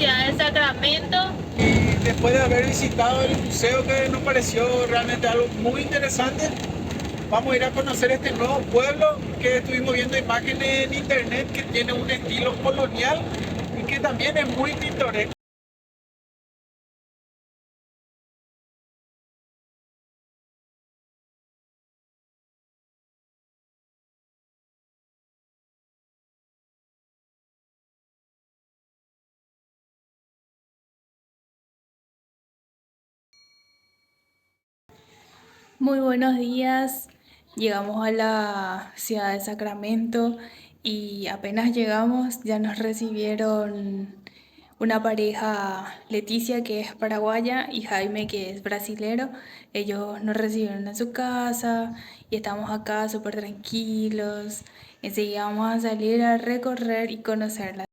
Ciudad de Sacramento. Y después de haber visitado el museo que nos pareció realmente algo muy interesante, vamos a ir a conocer este nuevo pueblo que estuvimos viendo imágenes en internet que tiene un estilo colonial y que también es muy pintoresco. Muy buenos días. Llegamos a la ciudad de Sacramento y apenas llegamos ya nos recibieron una pareja, Leticia que es paraguaya y Jaime que es brasilero. Ellos nos recibieron en su casa y estamos acá súper tranquilos. Enseguida vamos a salir a recorrer y conocerla.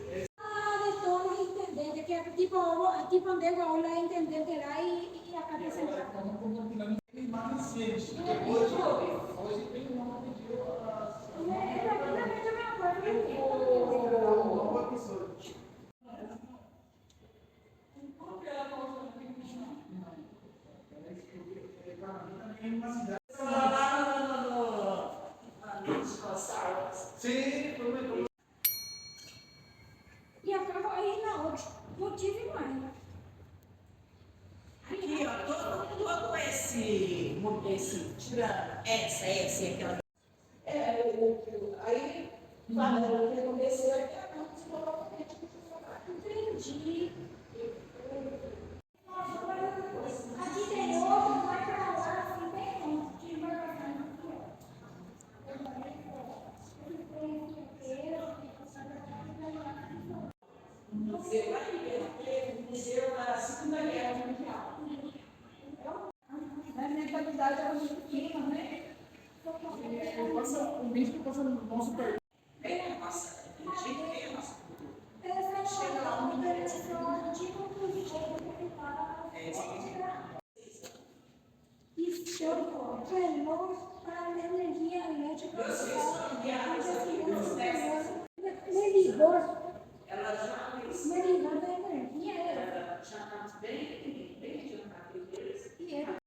De todos los intendentes, que tipo de aula de intendente era y acá te sentaron. E acaba aí na outra. Motivo mais. Aqui, ó, todo tira essa e aquela. Aí, o que aconteceu é que a Câmara se colocou dentro do entendi. Aqui tem outro, vai pra lá, assim, bem longe. Que vai passar aqui, ó. Museu da Segunda Guerra Mundial. A mentalidade era muito pequena, né? O bispo passa no nosso país. Bem a nossa, do jeito que é a nossa cultura. Chega lá, uma interação, tipo, positivo, histórico, reloj para la energía eléctrica, medidor, medidor da energia, Já está bem adiantado deles. e é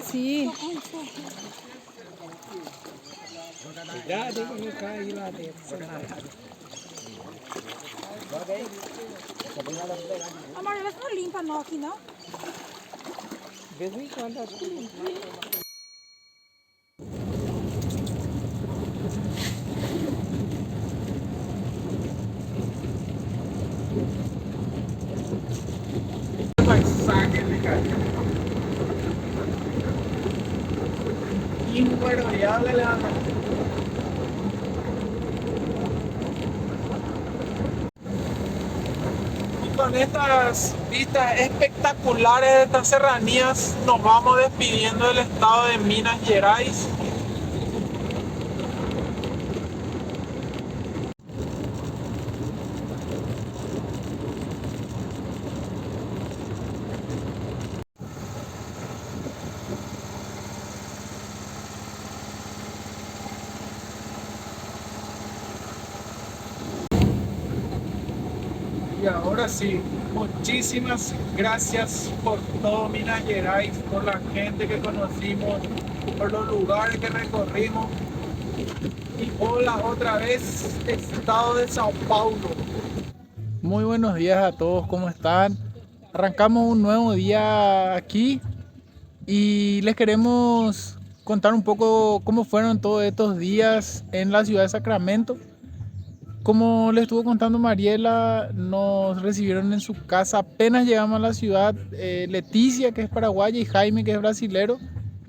Sí. Cuidado com não cair lá dentro. Amor, elas não limpam não aqui, não? Paisaje, cara. Inigualable la. Y con estas vistas espectaculares de estas serranías, nos vamos despidiendo del estado de Minas Gerais. Y ahora sí, muchísimas gracias por todo Minas Gerais, por la gente que conocimos, por los lugares que recorrimos. Y hola otra vez, estado de Sao Paulo. Muy buenos días a todos, ¿cómo están? Arrancamos un nuevo día aquí y les queremos contar un poco cómo fueron todos estos días en la ciudad de Sacramento. Como les estuvo contando Mariela, nos recibieron en su casa apenas llegamos a la ciudad. Leticia, que es paraguaya, y Jaime, que es brasilero.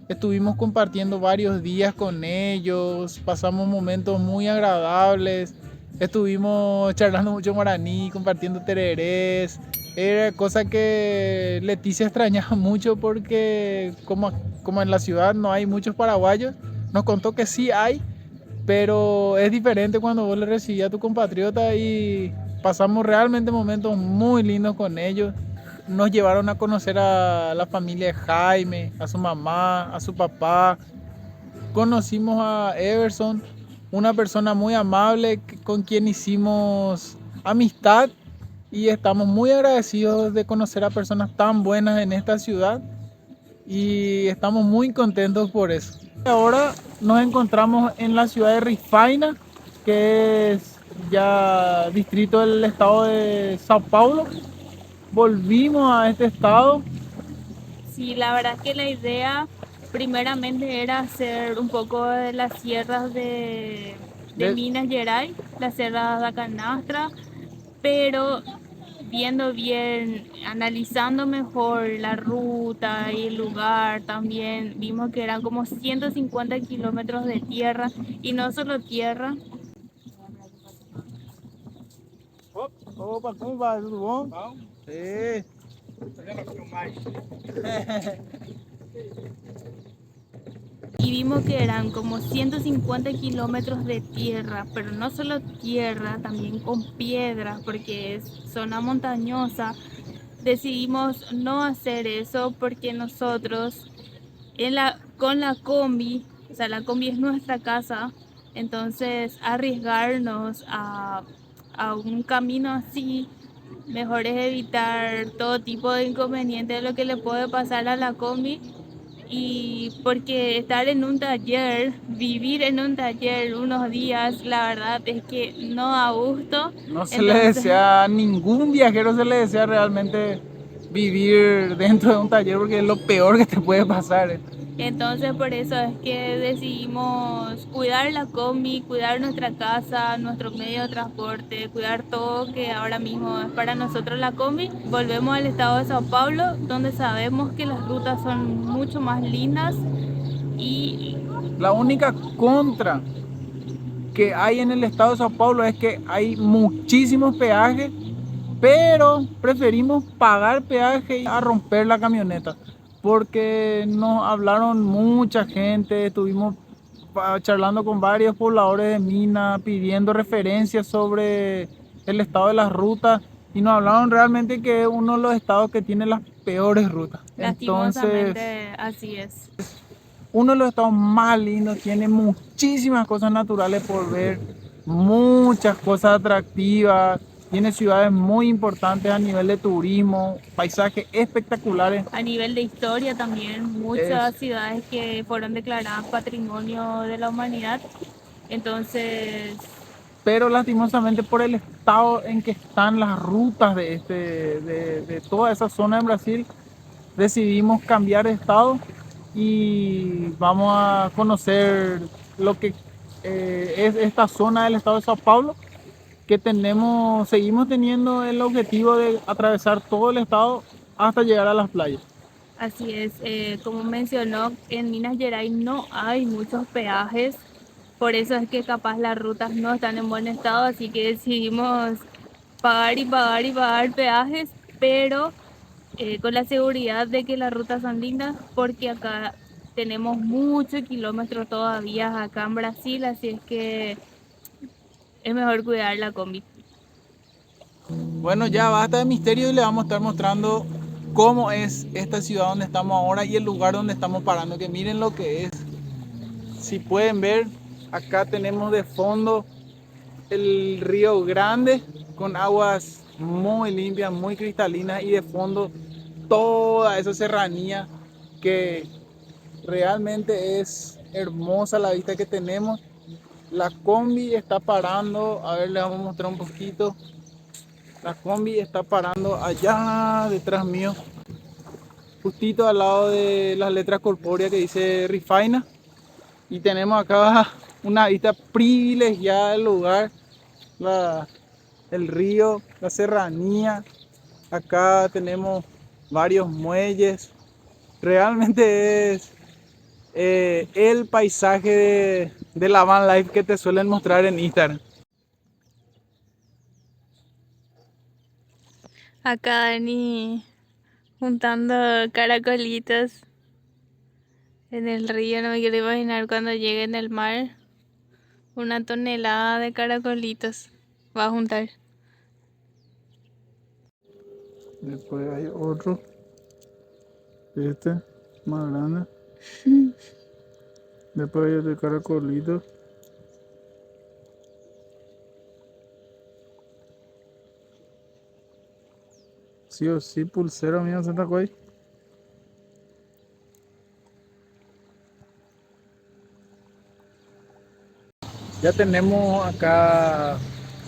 Estuvimos compartiendo varios días con ellos, pasamos momentos muy agradables, estuvimos charlando mucho guaraní, compartiendo tererés. Era cosa que Leticia extrañaba mucho porque como en la ciudad no hay muchos paraguayos, nos contó que sí hay, pero es diferente cuando vos le recibís a tu compatriota y pasamos realmente momentos muy lindos con ellos. Nos llevaron a conocer a la familia de Jaime, a su mamá, a su papá. Conocimos a Everson, una persona muy amable con quien hicimos amistad y estamos muy agradecidos de conocer a personas tan buenas en esta ciudad y estamos muy contentos por eso. Ahora nos encontramos en la ciudad de Rifaina, que es ya distrito del estado de Sao Paulo. Volvimos a este estado. Sí, la verdad es que la idea primeramente era hacer un poco de las sierras de Minas Gerais, las sierras de Canastra, pero viendo bien, analizando mejor la ruta y el lugar, también vimos que eran como 150 kilómetros de tierra y no solo tierra. Opa, como vai? Tudo bom? Bom. É. Y vimos que eran como 150 kilómetros de tierra, pero no solo tierra, también con piedras, porque es zona montañosa. Decidimos no hacer eso porque nosotros con la combi, o sea, la combi es nuestra casa, entonces arriesgarnos a un camino así, mejor es evitar todo tipo de inconveniente de lo que le puede pasar a la combi. Y porque estar en un taller, vivir en un taller unos días, la verdad es que no da gusto. No se le desea a ningún viajero, se le desea realmente vivir dentro de un taller porque es lo peor que te puede pasar. Entonces por eso es que decidimos cuidar la combi, cuidar nuestra casa, nuestro medio de transporte, cuidar todo que ahora mismo es para nosotros la combi. Volvemos al estado de Sao Paulo, donde sabemos que las rutas son mucho más lindas y la única contra que hay en el estado de Sao Paulo es que hay muchísimos peajes, pero preferimos pagar peaje a romper la camioneta. Porque nos hablaron mucha gente, estuvimos charlando con varios pobladores de Minas, pidiendo referencias sobre el estado de las rutas y nos hablaron realmente que es uno de los estados que tiene las peores rutas. Lastimosamente así es. Uno de los estados más lindos, tiene muchísimas cosas naturales por ver, muchas cosas atractivas. Tiene ciudades muy importantes a nivel de turismo, paisajes espectaculares. A nivel de historia también, muchas ciudades que fueron declaradas Patrimonio de la Humanidad. Entonces... pero lastimosamente por el estado en que están las rutas de toda esa zona en Brasil, decidimos cambiar de estado y vamos a conocer lo que es esta zona del estado de Sao Paulo, que seguimos teniendo el objetivo de atravesar todo el estado hasta llegar a las playas. Así es, como mencionó, en Minas Gerais no hay muchos peajes, por eso es que capaz las rutas no están en buen estado, así que decidimos pagar y pagar y pagar peajes, pero con la seguridad de que las rutas son lindas, porque acá tenemos muchos kilómetros todavía acá en Brasil, así es que es mejor cuidar la combi. Bueno, ya basta de misterio y le vamos a estar mostrando cómo es esta ciudad donde estamos ahora y el lugar donde estamos parando, que miren lo que es. Si pueden ver, acá tenemos de fondo el Río Grande con aguas muy limpias, muy cristalinas, y de fondo toda esa serranía que realmente es hermosa la vista que tenemos. La combi está parando, a ver, les vamos a mostrar un poquito. La combi está parando allá detrás mío, justito al lado de las letras corpóreas que dice Rifaina. Y tenemos acá una vista privilegiada del lugar, el río, la serranía. Acá tenemos varios muelles. Realmente es el paisaje de la van life que te suelen mostrar en Instagram. Acá Dani juntando caracolitos en el río, no me quiero imaginar cuando llegue en el mar. Una tonelada de caracolitos va a juntar. Después hay otro, más grande. Después hay otro caracolito. Sí o sí, pulsera mía, Santa Cuay. Ya tenemos acá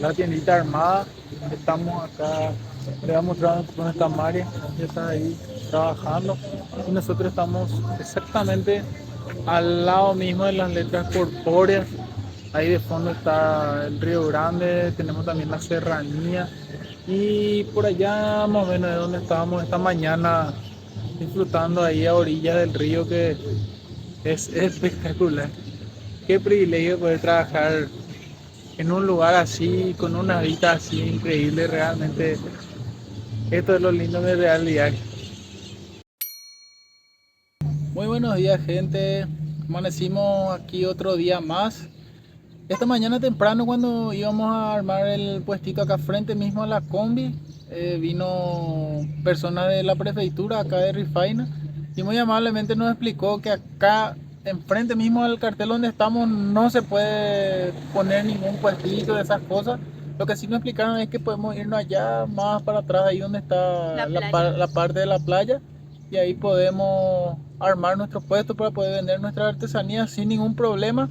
la tiendita armada. Estamos acá, le voy a mostrar dónde está Mari, ya está ahí trabajando. Y nosotros estamos exactamente al lado mismo de las letras corpóreas. Ahí de fondo está el Río Grande, tenemos también la serranía. Y por allá más o menos de donde estábamos esta mañana, disfrutando ahí a orillas del río, que es espectacular. Qué privilegio poder trabajar en un lugar así, con una vista así increíble. Realmente esto es lo lindo de realidad. Muy buenos días, gente. Amanecimos aquí otro día más. Esta mañana temprano, cuando íbamos a armar el puestito acá frente mismo a la combi, vino persona de la prefectura acá de Rifaina y muy amablemente nos explicó que acá enfrente mismo al cartel donde estamos no se puede poner ningún puestito de esas cosas. Lo que sí nos explicaron es que podemos irnos allá más para atrás, ahí donde está la parte de la playa, y ahí podemos armar nuestro puesto para poder vender nuestra artesanía sin ningún problema.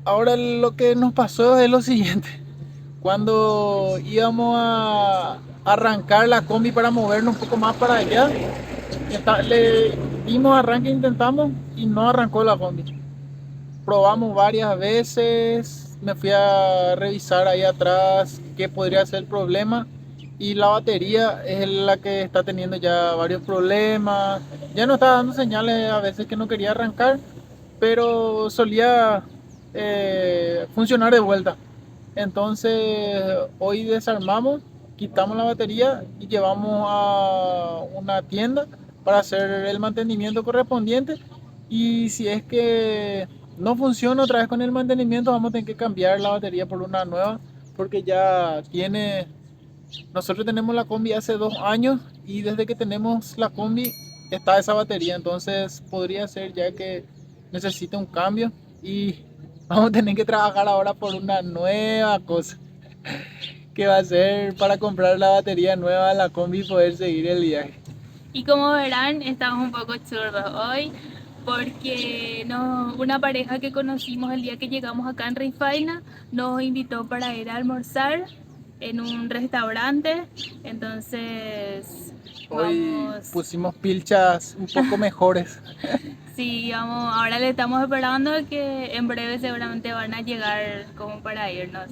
Ahora lo que nos pasó es lo siguiente: cuando íbamos a arrancar la combi para movernos un poco más para allá, le dimos arranque, intentamos y no arrancó la combi. Probamos varias veces, me fui a revisar ahí atrás qué podría ser el problema, y la batería es la que está teniendo ya varios problemas. Ya no está dando señales a veces que no quería arrancar, pero solía funcionar de vuelta. Entonces hoy desarmamos, quitamos la batería y llevamos a una tienda para hacer el mantenimiento correspondiente. Y si es que no funciona otra vez con el mantenimiento, vamos a tener que cambiar la batería por una nueva, porque ya tiene... Nosotros tenemos la combi hace 2 años y desde que tenemos la combi está esa batería, entonces podría ser ya que necesita un cambio y vamos a tener que trabajar ahora por una nueva cosa que va a ser para comprar la batería nueva a la combi y poder seguir el viaje. Y como verán, estamos un poco churros hoy porque una pareja que conocimos el día que llegamos acá en Rifaina nos invitó para ir a almorzar en un restaurante. Entonces Hoy vamos, pusimos pilchas un poco mejores. sí, vamos, ahora le estamos esperando que en breve seguramente van a llegar como para irnos.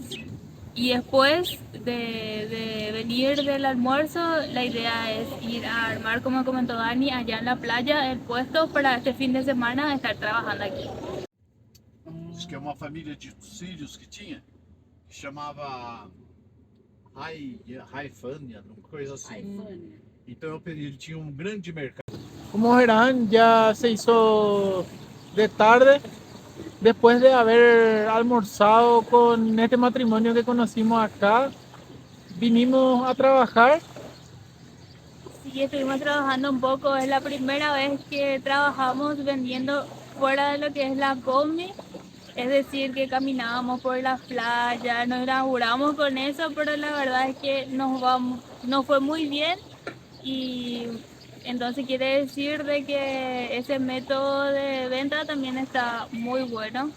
Y después de venir del almuerzo, la idea es ir a armar, como comentó Dani, allá en la playa, el puesto para este fin de semana estar trabajando aquí. Diz que é uma família de sírios que tinha, que chamava Raifânia, uma coisa assim. Então ele tinha um grande mercado. Como verán, ya se hizo de tarde. Después de haber almorzado con este matrimonio que conocimos acá, vinimos a trabajar. Sí, estuvimos trabajando un poco, es la primera vez que trabajamos vendiendo fuera de lo que es la combi. Es decir, que caminábamos por la playa, nos inauguramos con eso, pero la verdad es que nos fue muy bien y entonces quiere decir de que ese método de venta también está muy bueno.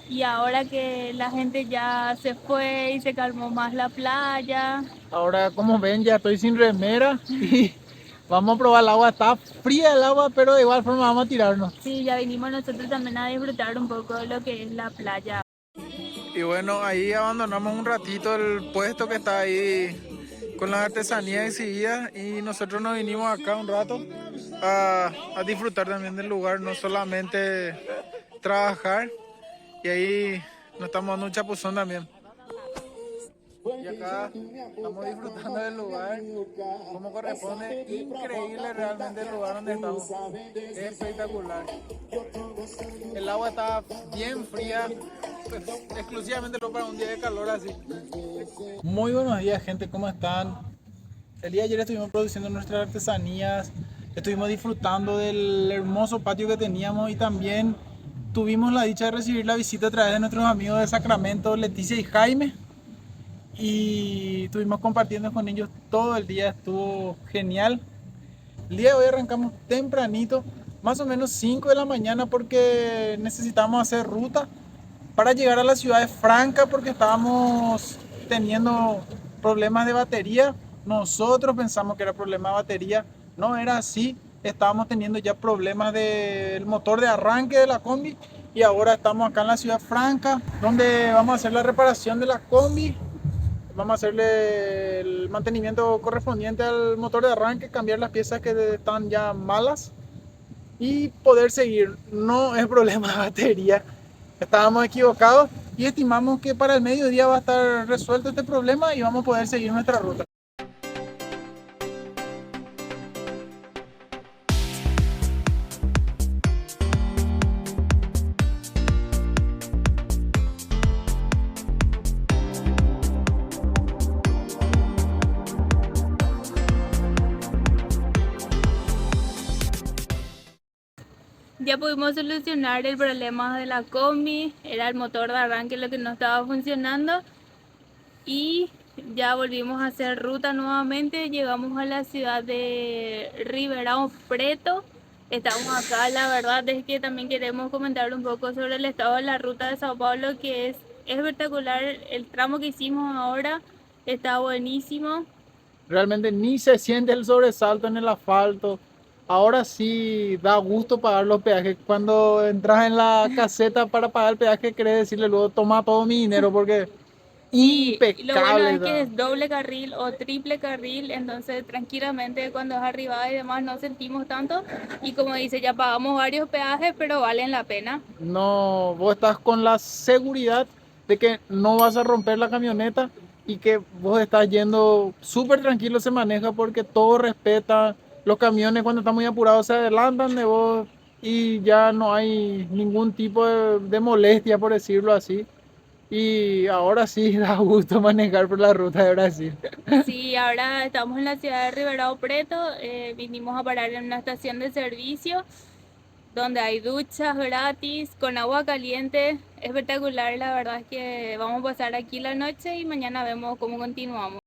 Y ahora que la gente ya se fue y se calmó más la playa, Ahora, como ven, ya estoy sin remera y vamos a probar el agua. Está fría el agua, pero de igual forma vamos a tirarnos. sí, ya vinimos nosotros también a disfrutar un poco de lo que es la playa. Y bueno, ahí abandonamos un ratito el puesto que está ahí con las artesanías exhibidas y nosotros nos vinimos acá un rato a disfrutar también del lugar, no solamente trabajar. Y ahí nos estamos dando un chapuzón también. Y acá estamos disfrutando del lugar como corresponde. Increíble realmente el lugar donde estamos. Es espectacular. El agua está bien fría, pues, exclusivamente para un día de calor así. Muy buenos días, gente, ¿cómo están? El día de ayer estuvimos produciendo nuestras artesanías, estuvimos disfrutando del hermoso patio que teníamos y también tuvimos la dicha de recibir la visita a través de nuestros amigos de Sacramento, Leticia y Jaime, y estuvimos compartiendo con ellos todo el día, estuvo genial. El día de hoy arrancamos tempranito, más o menos 5 de la mañana, porque necesitamos hacer ruta para llegar a la ciudad de Franca porque estábamos teniendo problemas de batería. Nosotros pensamos que era problema de batería, no era así. Estábamos teniendo ya problemas del motor de arranque de la combi y ahora estamos acá en la ciudad Franca, donde vamos a hacer la reparación de la combi. Vamos a hacerle el mantenimiento correspondiente al motor de arranque, cambiar las piezas que están ya malas y poder seguir. No es problema de batería, estábamos equivocados y estimamos que para el mediodía va a estar resuelto este problema y vamos a poder seguir nuestra ruta. Ya pudimos solucionar el problema de la combi, era el motor de arranque lo que no estaba funcionando y ya volvimos a hacer ruta nuevamente, llegamos a la ciudad de Ribeirão Preto, estamos acá, la verdad es que también queremos comentar un poco sobre el estado de la ruta de Sao Paulo, que es espectacular, el tramo que hicimos ahora está buenísimo. Realmente ni se siente el sobresalto en el asfalto. Ahora sí da gusto pagar los peajes. Cuando entras en la caseta para pagar el peaje, querés decirle luego, toma todo mi dinero porque Y lo bueno impecable. es que es doble carril o triple carril, entonces tranquilamente cuando es arribada y demás no sentimos tanto. Y como dice, ya pagamos varios peajes, pero valen la pena. No, vos estás con la seguridad de que no vas a romper la camioneta y que vos estás yendo súper tranquilo, se maneja porque todo respeta. Los camiones cuando están muy apurados se adelantan de vos y ya no hay ningún tipo de molestia, por decirlo así. Y ahora sí da gusto manejar por la ruta de Brasil. Sí, ahora estamos en la ciudad de Ribeirão Preto, vinimos a parar en una estación de servicio donde hay duchas gratis con agua caliente, espectacular, la verdad es que vamos a pasar aquí la noche y mañana vemos cómo continuamos.